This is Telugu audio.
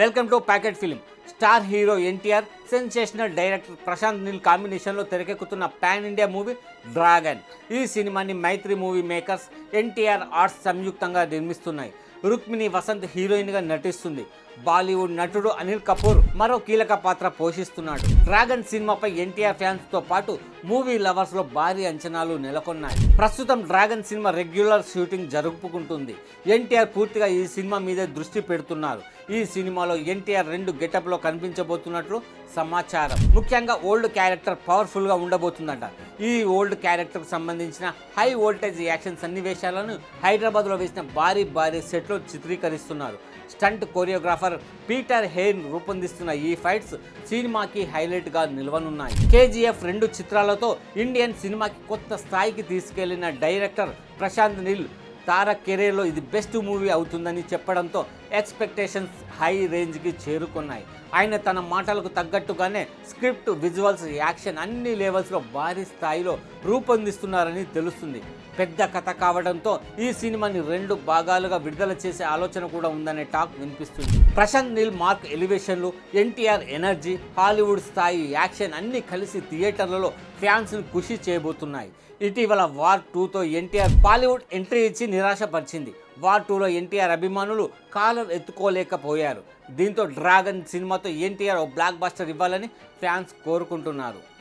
Welcome to packet film. Star hero NTR, sensational director Prashanth Neel కాంబినేషన్లో తెరకెక్కుతున్న పాన్ ఇండియా మూవీ డ్రాగన్. ఈ సినిమాని Mythri Movie Makers, NTR Arts సంయుక్తంగా నిర్మిస్తున్నాయి. రుక్మిణి వసంత్ హీరోయిన్గా నటిస్తుంది. బాలీవుడ్ నటుడు అనిల్ కపూర్ మరో కీలక పాత్ర పోషిస్తున్నాడు. డ్రాగన్ సినిమాపై ఎన్టీఆర్ ఫ్యాన్స్తో పాటు మూవీ లవర్స్లో భారీ అంచనాలు నెలకొన్నాయి. ప్రస్తుతం డ్రాగన్ సినిమా రెగ్యులర్ షూటింగ్ జరుపుకుంటుంది. ఎన్టీఆర్ పూర్తిగా ఈ సినిమా మీదే దృష్టి పెడుతున్నారు. ఈ సినిమాలో ఎన్టీఆర్ 2 గెటప్లో కనిపించబోతున్నట్లు సమాచారం. ముఖ్యంగా ఓల్డ్ క్యారెక్టర్ పవర్ఫుల్గా ఉండబోతుందట. ఈ ఓల్డ్ క్యారెక్టర్కు సంబంధించిన హై వోల్టేజ్ యాక్షన్ సన్నివేశాలను హైదరాబాద్లో వేసిన భారీ సెట్లో చిత్రీకరిస్తున్నారు. స్టంట్ కొరియోగ్రాఫర్ పీటర్ హెయిన్ రూపొందిస్తున్న ఈ ఫైట్స్ సినిమాకి హైలైట్గా నిలవనున్నాయి. కేజీఎఫ్ 2 చిత్రాలతో ఇండియన్ సినిమాకి కొత్త స్థాయికి తీసుకెళ్లిన డైరెక్టర్ ప్రశాంత్ నీల్ తార కెరీర్లో ఇది బెస్ట్ మూవీ అవుతుందని చెప్పడంతో ఎక్స్పెక్టేషన్స్ హై రేంజ్కి చేరుకున్నాయి. ఆయన తన మాటలకు తగ్గట్టుగానే స్క్రిప్ట్, విజువల్స్, యాక్షన్ అన్ని లెవెల్స్లో భారీ స్థాయిలో రూపొందిస్తున్నారని తెలుస్తుంది. పెద్ద కథ కావడంతో ఈ సినిమాని 2 భాగాలుగా విడుదల చేసే ఆలోచన కూడా ఉందనే టాక్ వినిపిస్తుంది. ప్రశాంత్ నీల్ మార్క్ ఎలివేషన్లు, ఎన్టీఆర్ ఎనర్జీ, హాలీవుడ్ స్థాయి యాక్షన్ అన్నీ కలిసి థియేటర్లలో ఫ్యాన్స్ని ఖుషి చేయబోతున్నాయి. ఇటీవల వార్ 2తో ఎన్టీఆర్ బాలీవుడ్ ఎంట్రీ ఇచ్చి నిరాశపరిచింది. వార్ 2లో ఎన్టీఆర్ అభిమానులు కాలర్ ఎత్తుకోలేకపోయారు. దీంతో డ్రాగన్ సినిమాతో ఎన్టీఆర్ ఓ బ్లాక్ బస్టర్ ఇవ్వాలని ఫ్యాన్స్ కోరుకుంటున్నారు.